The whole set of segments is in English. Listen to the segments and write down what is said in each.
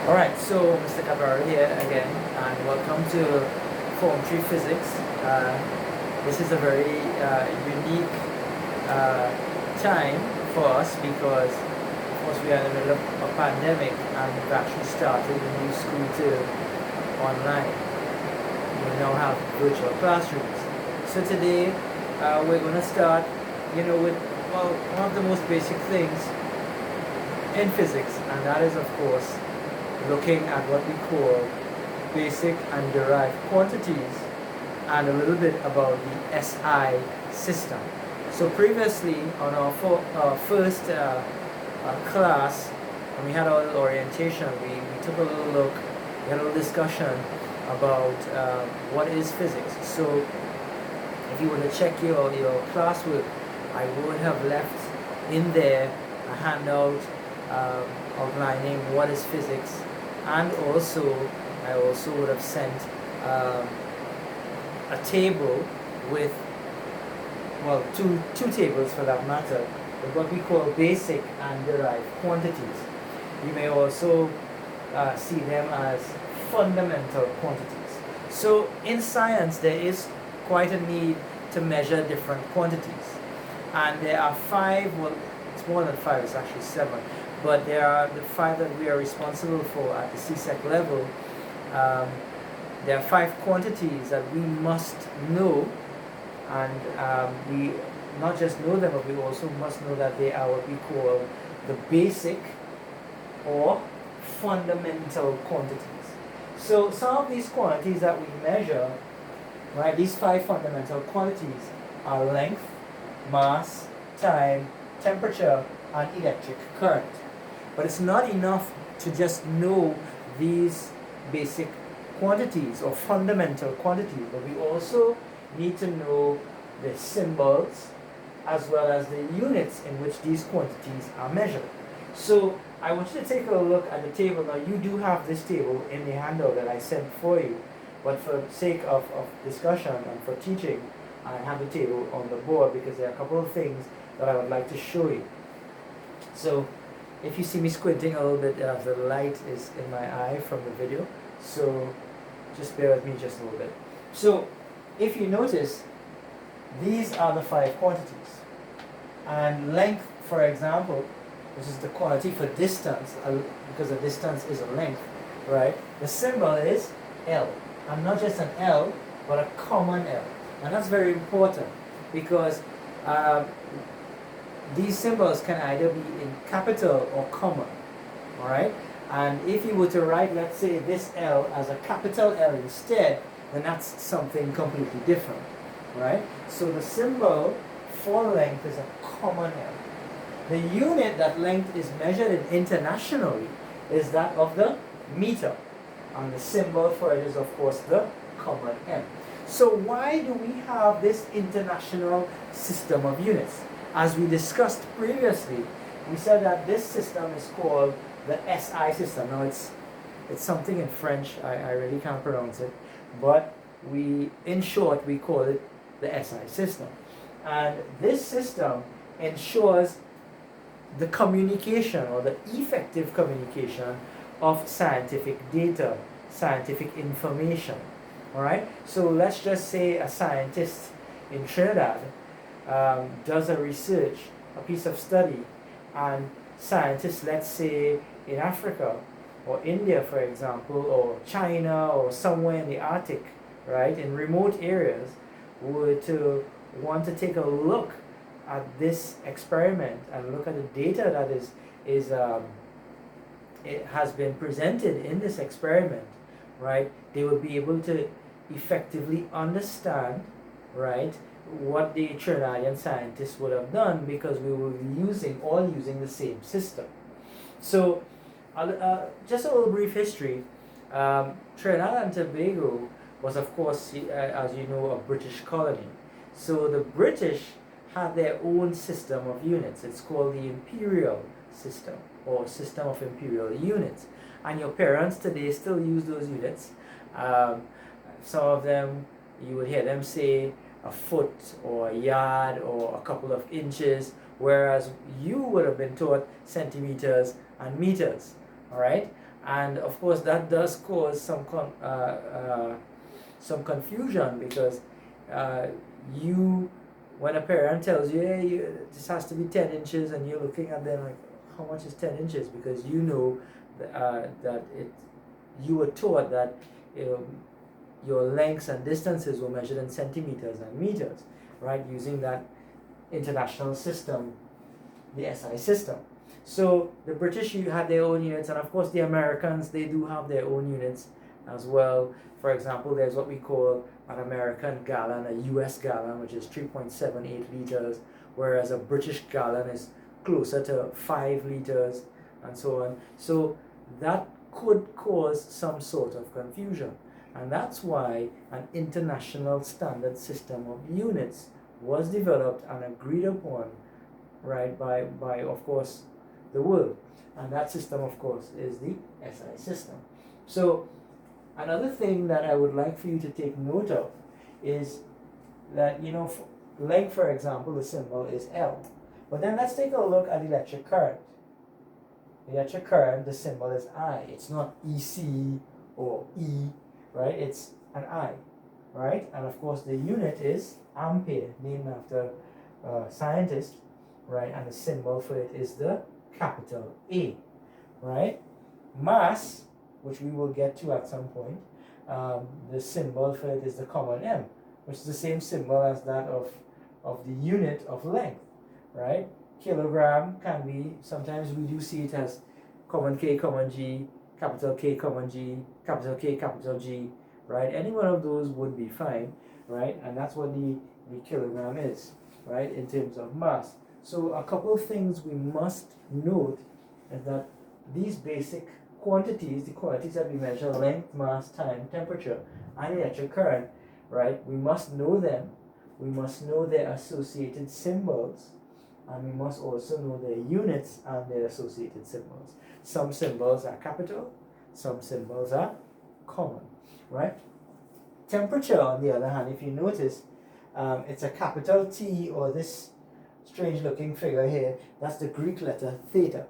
Alright, so Mr. Cabrera here again, and welcome to Form 3 Physics. This is a very unique time for us because, of course, we are in the middle of a pandemic and we've actually started the new school term online. We now have virtual classrooms. So today, we're going to start, with one of the most basic things in physics, and that is, of course, looking at what we call basic and derived quantities and a little bit about the SI system. So previously on our first class, when we had our orientation, we took a little look, we had a little discussion about what is physics. So if you were to check your classwork, I would have left in there a handout outlining what is physics, and I also would have sent a table with, well, two tables for that matter, with what we call basic and derived quantities. You may also see them as fundamental quantities. So in science there is quite a need to measure different quantities, and there are five, well, it's more than five, it's actually seven, but there are the five that we are responsible for at the CSEC level. There are five quantities that we must know, and we not just know them, but we also must know that they are what we call the basic or fundamental quantities. So some of these quantities that we measure, right, these five fundamental quantities are length, mass, time, temperature, and electric current. But it's not enough to just know these basic quantities or fundamental quantities, but we also need to know the symbols as well as the units in which these quantities are measured. So I want you to take a look at the table. Now you do have this table in the handout that I sent for you, but for the sake of discussion and for teaching, I have the table on the board because there are a couple of things that I would like to show you. So if you see me squinting a little bit, the light is in my eye from the video, so just bear with me just a little bit. So if you notice, these are the five quantities. And length, for example, which is the quantity for distance, because the distance is a length, right? The symbol is L. And not just an L, but a common L. And that's very important because these symbols can either be in capital or common, all right? And if you were to write, let's say, this L as a capital L instead, then that's something completely different, right? So the symbol for length is a common L. The unit that length is measured in internationally is that of the meter, and the symbol for it is, of course, the common M. So why do we have this international system of units? As we discussed previously, we said that this system is called the SI system. Now it's something in French, I really can't pronounce it, but in short, we call it the SI system. And this system ensures the communication or the effective communication of scientific data, scientific information. All right? So let's just say a scientist in Trinidad does a research, a piece of study, and scientists, let's say in Africa or India, for example, or China or somewhere in the Arctic, right, in remote areas, were to want to take a look at this experiment and look at the data that it has been presented in this experiment, right, they would be able to effectively understand, right, what the Trinidadian scientists would have done, because we were all using the same system. So just a little brief history. Trinidad and Tobago was, of course, as you know, a British colony. So the British had their own system of units. It's called the Imperial system, or system of Imperial Units. And your parents today still use those units. Some of them, you would hear them say a foot or a yard or a couple of inches, whereas you would have been taught centimeters and meters. All right, And of course, that does cause some confusion, because uh, you, when a parent tells you, hey, this has to be 10 inches, and you're looking at them like, how much is 10 inches? Because you know that you were taught that your lengths and distances were measured in centimeters and meters, right? Using that international system, the SI system. So the British had their own units, and of course the Americans, they do have their own units as well. For example, there's what we call an American gallon, a US gallon, which is 3.78 liters, whereas a British gallon is closer to 5 liters, and so on. So that could cause some sort of confusion. And that's why an international standard system of units was developed and agreed upon, right, by of course the world. And that system, of course, is the SI system. So another thing that I would like for you to take note of is that, length, for example, the symbol is L. But then let's take a look at electric current. Electric current, the symbol is I. It's not EC or E, right? It's an I, right? And of course the unit is ampere, named after a scientist, right? And the symbol for it is the capital A, right? Mass, which we will get to at some point, the symbol for it is the common M, which is the same symbol as that of the unit of length, right? Kilogram can be, sometimes we do see it as common K, common G, capital K, common G, capital K, capital G, right? Any one of those would be fine, right? And that's what the kilogram is, right, in terms of mass. So a couple of things we must note is that these basic quantities, the quantities that we measure, length, mass, time, temperature, and electric current, right, we must know them. We must know their associated symbols, and we must also know their units and their associated symbols. Some symbols are capital, some symbols are common, right? Temperature, on the other hand, if you notice, it's a capital T, or this strange looking figure here, that's the Greek letter theta,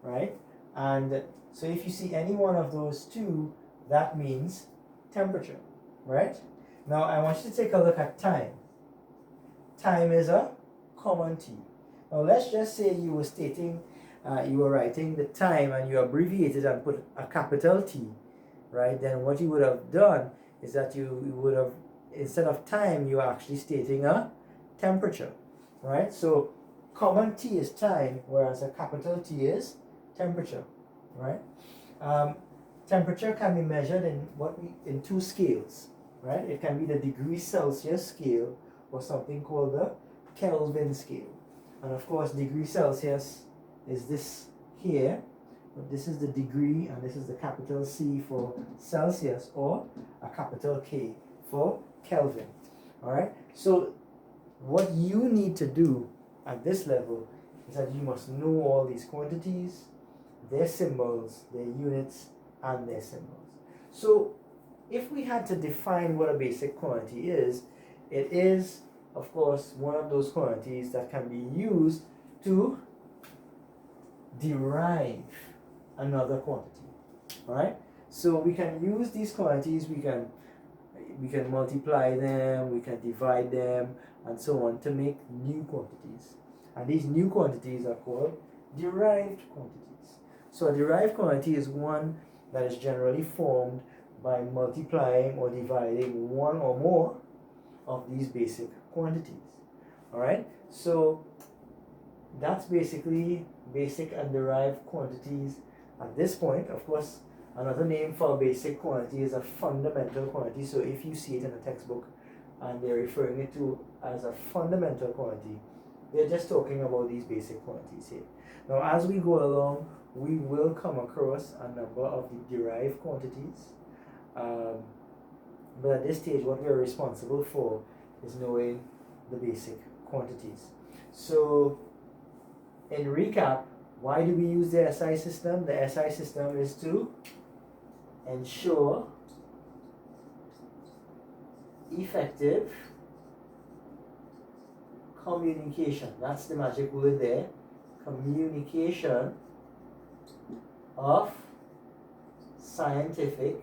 right? And so if you see any one of those two, that means temperature, right? Now I want you to take a look at time. Time is a common T. Now let's just say you were stating, you were writing the time and you abbreviated and put a capital T, right? Then what you would have done is that you would have, instead of time, you are actually stating a temperature, right? So common T is time, whereas a capital T is temperature, right? Temperature can be measured in two scales, right? It can be the degrees Celsius scale or something called the Kelvin scale. And of course, degree Celsius is this here, but this is the degree, and this is the capital C for Celsius, or a capital K for Kelvin. All right. So what you need to do at this level is that you must know all these quantities, their symbols, their units, and their symbols. So if we had to define what a basic quantity is, it is, of course, one of those quantities that can be used to derive another quantity, right? So we can use these quantities, we can multiply them, we can divide them, and so on, to make new quantities. And these new quantities are called derived quantities. So a derived quantity is one that is generally formed by multiplying or dividing one or more of these basic quantities. All right, so that's basically basic and derived quantities at this point. Of course, another name for a basic quantity is a fundamental quantity. So if you see it in a textbook and they're referring it to as a fundamental quantity, they're just talking about these basic quantities here. Now, as we go along, we will come across a number of the derived quantities. But at this stage, what we're responsible for is knowing the basic quantities. So, in recap, why do we use the SI system? The SI system is to ensure effective communication. That's the magic word there. Communication of scientific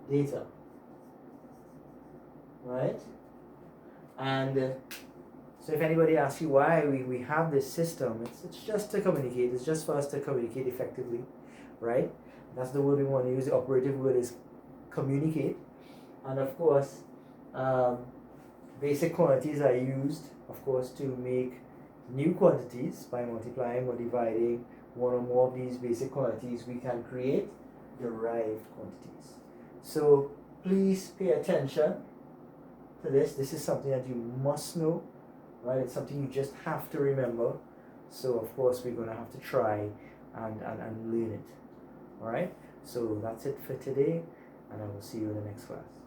data, right? And so if anybody asks you why we have this system, it's just to communicate. It's just for us to communicate effectively, right? That's the word we want to use. The operative word is communicate. And of course, basic quantities are used, of course, to make new quantities. By multiplying or dividing one or more of these basic quantities, we can create derived quantities. So please pay attention to this. This is something that you must know, right? It's something you just have to remember. So of course we're going to have to try and learn it. All right? So that's it for today, and I will see you in the next class.